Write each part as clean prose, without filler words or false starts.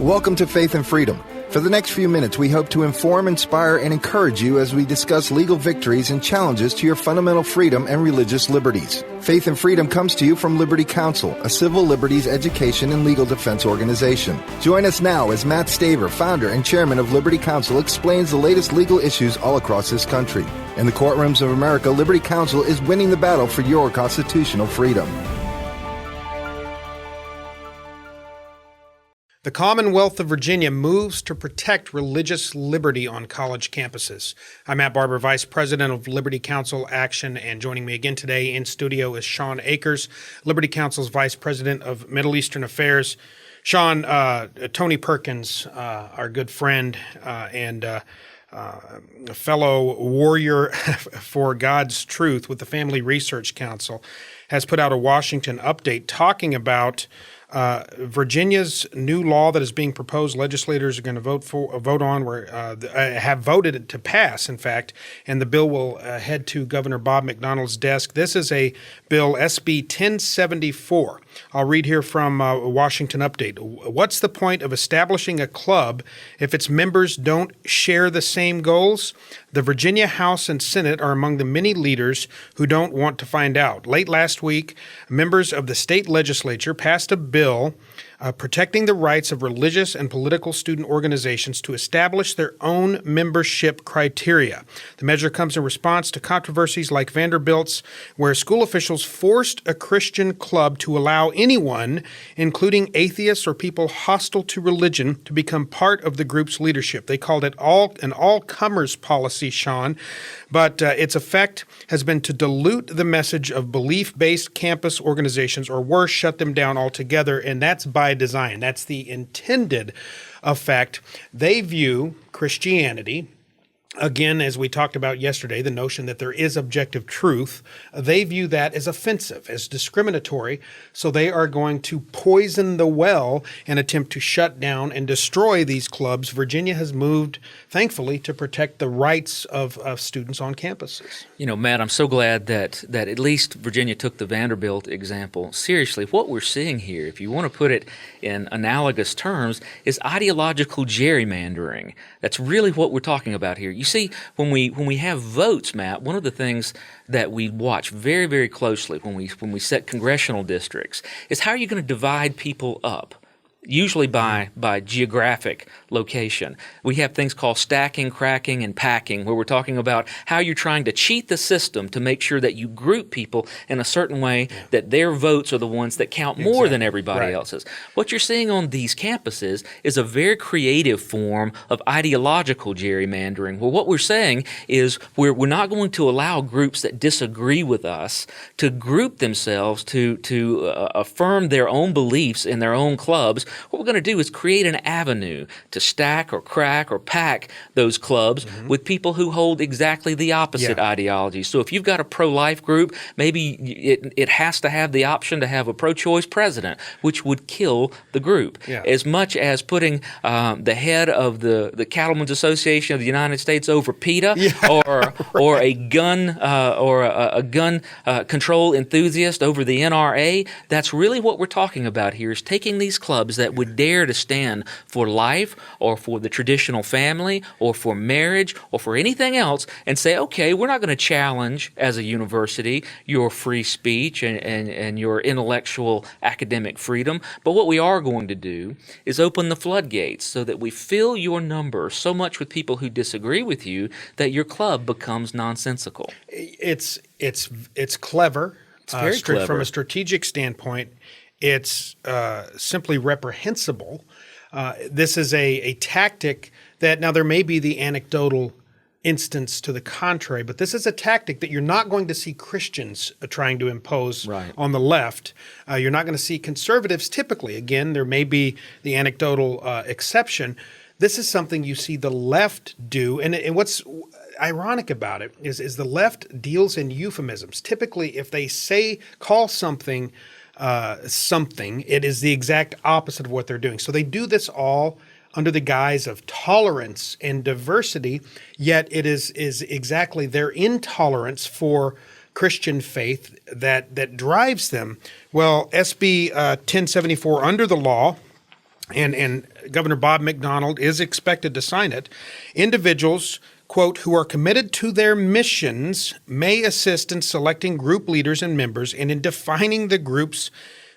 Welcome to Faith and Freedom. For the next few minutes, we hope to inform, inspire, and encourage you as we discuss legal victories and challenges to your fundamental freedom and religious liberties. Faith and Freedom comes to you from Liberty Counsel, a civil liberties education and legal defense organization. Join us now as Matt Staver, founder and chairman of Liberty Counsel, explains the latest legal issues all across this country. In the courtrooms of America, Liberty Counsel is winning the battle for your constitutional freedom. The Commonwealth of Virginia moves to protect religious liberty on college campuses. I'm Matt Barber, Vice President of Liberty Counsel Action, and joining me again today in studio is Sean Akers, Liberty Counsel's Vice President of Middle Eastern Affairs. Sean, Tony Perkins, our good friend and a fellow warrior for God's truth with the Family Research Council, has put out a Washington update talking about Virginia's new law that is being proposed. Legislators are going to vote on, have voted it to pass, in fact, and the bill will head to Governor Bob McDonnell's desk. This is a bill, SB 1074. I'll read here from Washington Update. What's the point of establishing a club if its members don't share the same goals? The Virginia House and Senate are among the many leaders who don't want to find out. Late last week, members of the state legislature passed a bill protecting the rights of religious and political student organizations to establish their own membership criteria. The measure comes in response to controversies like Vanderbilt's, where school officials forced a Christian club to allow anyone, including atheists or people hostile to religion, to become part of the group's leadership. They called it an all-comers policy, Sean, but its effect has been to dilute the message of belief-based campus organizations, or worse, shut them down altogether, and that's by design. That's the intended effect. They view Christianity, again, as we talked about yesterday, the notion that there is objective truth, they view that as offensive, as discriminatory, so they are going to poison the well and attempt to shut down and destroy these clubs. Virginia has moved, thankfully, to protect the rights of students on campuses. You know, Matt, I'm so glad that at least Virginia took the Vanderbilt example seriously. What we're seeing here, if you want to put it in analogous terms, is ideological gerrymandering. That's really what we're talking about here. You see, when we have votes, Matt, one of the things that we watch very, very closely when we set congressional districts is how are you going to divide people up? Usually by geographic location. We have things called stacking, cracking, and packing, where we're talking about how you're trying to cheat the system to make sure that you group people in a certain way that their votes are the ones that count more than everybody else's. What you're seeing on these campuses is a very creative form of ideological gerrymandering, where what we're saying is we're not going to allow groups that disagree with us to group themselves to affirm their own beliefs in their own clubs. What we're going to do is create an avenue to stack or crack or pack those clubs with people who hold exactly the opposite ideology. So if you've got a pro-life group, maybe it has to have the option to have a pro-choice president, which would kill the group. As much as putting the head of the Cattlemen's Association of the United States over PETA or a gun control enthusiast over the NRA, that's really what we're talking about here, is taking these clubs that would dare to stand for life or for the traditional family or for marriage or for anything else and say, okay, we're not going to challenge as a university your free speech and your intellectual academic freedom, but what we are going to do is open the floodgates so that we fill your number so much with people who disagree with you that your club becomes nonsensical. It's clever. It's very clever. From a strategic standpoint, it's simply reprehensible. This is a tactic that, now there may be the anecdotal instance to the contrary, but this is a tactic that you're not going to see Christians trying to impose on the left. You're not going to see conservatives typically. Again, there may be the anecdotal exception. This is something you see the left do, and what's ironic about it is the left deals in euphemisms. Typically, if they call something something, it is the exact opposite of what they're doing. So they do this all under the guise of tolerance and diversity, yet it is exactly their intolerance for Christian faith that drives them. Well, SB 1074, under the law, and Governor Bob McDonnell is expected to sign it, individuals, quote, who are committed to their missions may assist in selecting group leaders and members and in defining the group's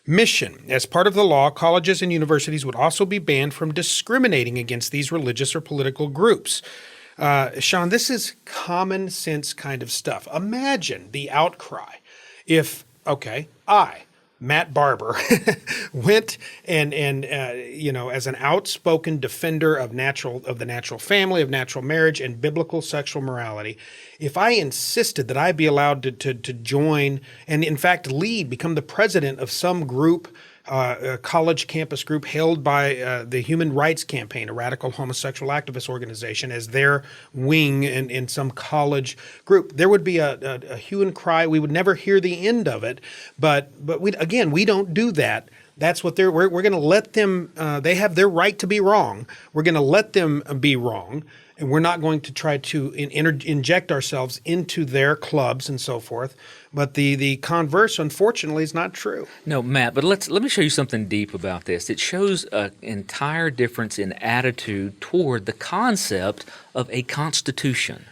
mission. As part of the law, colleges and universities would also be banned from discriminating against these religious or political groups. Sean, this is common sense kind of stuff. Imagine the outcry if, Matt Barber, went and as an outspoken defender of the natural family, of natural marriage, and biblical sexual morality, if I insisted that I be allowed to join and in fact become the president of some group, a college campus group held by the Human Rights Campaign, a radical homosexual activist organization, as their wing in some college group, there would be a hue and cry. We would never hear the end of it. But we don't do that. That's what we're going to let them. They have their right to be wrong. We're going to let them be wrong. And we're not going to try to inject ourselves into their clubs and so forth. But the converse, unfortunately, is not true. No, Matt, but let me show you something deep about this. It shows an entire difference in attitude toward the concept of a constitution.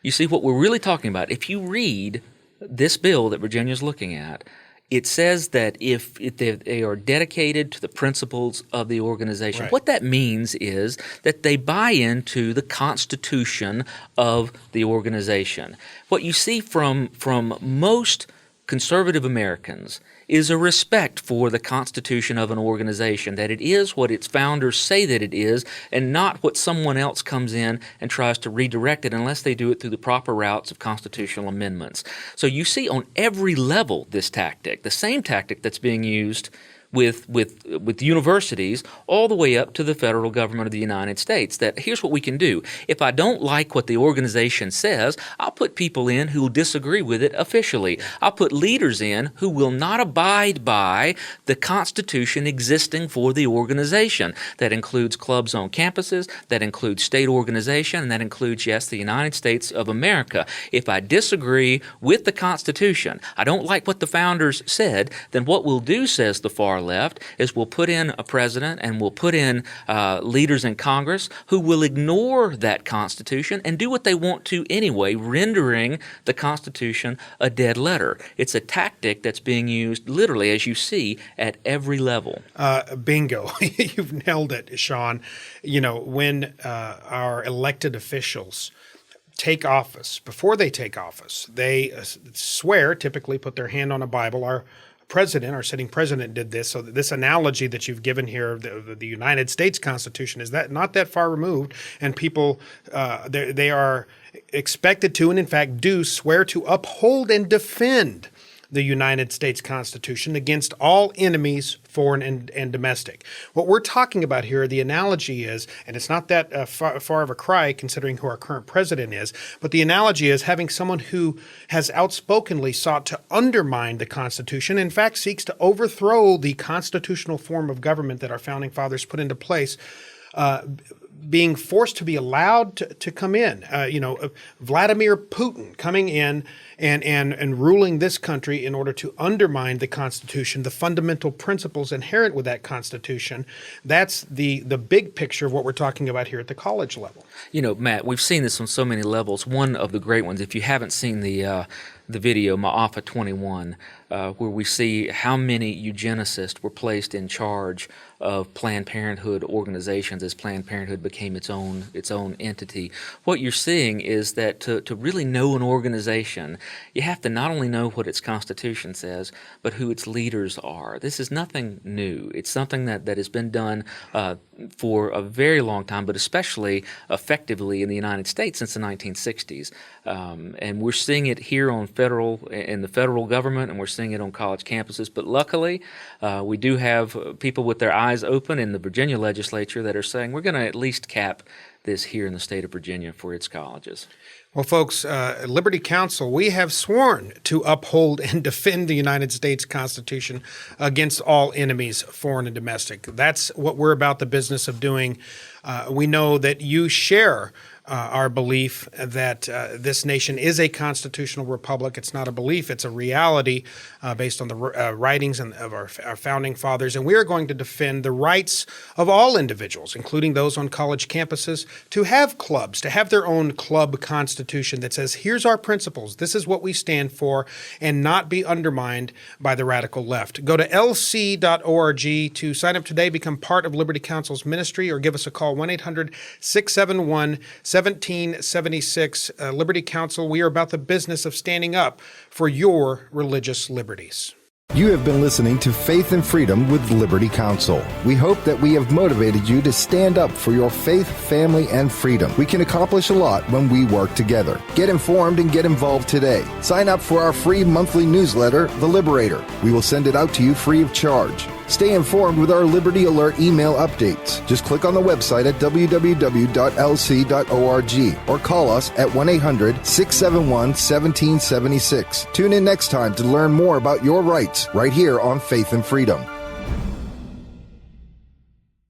You see, what we're really talking about, if you read this bill that Virginia's looking at, it says that if they are dedicated to the principles of the organization, right. What that means is that they buy into the constitution of the organization. What you see from most conservative Americans is a respect for the constitution of an organization, that it is what its founders say that it is and not what someone else comes in and tries to redirect it unless they do it through the proper routes of constitutional amendments. So you see on every level this tactic, the same tactic that's being used with universities all the way up to the federal government of the United States, that here's what we can do. If I don't like what the organization says, I'll put people in who will disagree with it officially. I'll put leaders in who will not abide by the Constitution existing for the organization. That includes clubs on campuses, that includes state organization, and that includes, yes, the United States of America. If I disagree with the Constitution, I don't like what the founders said, then what we'll do, says the far left, is we'll put in a president and we'll put in leaders in Congress who will ignore that Constitution and do what they want to anyway, rendering the Constitution a dead letter. It's a tactic that's being used literally, as you see, at every level. Bingo. You've nailed it, Sean. When our elected officials take office, before they take office, they swear, typically put their hand on a Bible. Our sitting president did this. So this analogy that you've given here of the United States Constitution is that not that far removed, and people they are expected to, and in fact do, swear to uphold and defend the United States Constitution against all enemies, foreign and domestic. What we're talking about here, the analogy is, and it's not that far of a cry considering who our current president is, but the analogy is having someone who has outspokenly sought to undermine the Constitution, in fact seeks to overthrow the constitutional form of government that our founding fathers put into place, being forced to be allowed to come in. Vladimir Putin coming in and ruling this country in order to undermine the Constitution, the fundamental principles inherent with that Constitution. That's the big picture of what we're talking about here at the college level. Matt, we've seen this on so many levels. One of the great ones, if you haven't seen the video, Ma'afa 21, where we see how many eugenicists were placed in charge of Planned Parenthood organizations as Planned Parenthood became its own entity. What you're seeing is that to really know an organization, you have to not only know what its constitution says, but who its leaders are. This is nothing new. It's something that has been done for a very long time, but especially effectively in the United States since the 1960s. And we're seeing it here in the federal government, and we're seeing it on college campuses. But luckily, we do have people with their eyes open in the Virginia legislature that are saying we're going to at least cap this here in the state of Virginia for its colleges. Well, folks, Liberty Counsel, we have sworn to uphold and defend the United States Constitution against all enemies, foreign and domestic. That's what we're about the business of doing. We know that you share our belief that this nation is a constitutional republic. It's not a belief, it's a reality based on the writings of our founding fathers. And we are going to defend the rights of all individuals, including those on college campuses, to have clubs, to have their own club constitution that says, here's our principles, this is what we stand for, and not be undermined by the radical left. Go to lc.org to sign up today, become part of Liberty Counsel's ministry, or give us a call, 1-800-671-1776. Liberty Counsel, we are about the business of standing up for your religious liberties. You have been listening to Faith and Freedom with Liberty Counsel. We hope that we have motivated you to stand up for your faith, family, and freedom. We can accomplish a lot when we work together. Get informed and get involved today. Sign up for our free monthly newsletter, The Liberator. We will send it out to you free of charge. Stay informed with our Liberty Alert email updates. Just click on the website at www.lc.org or call us at 1-800-671-1776. Tune in next time to learn more about your rights right here on Faith and Freedom.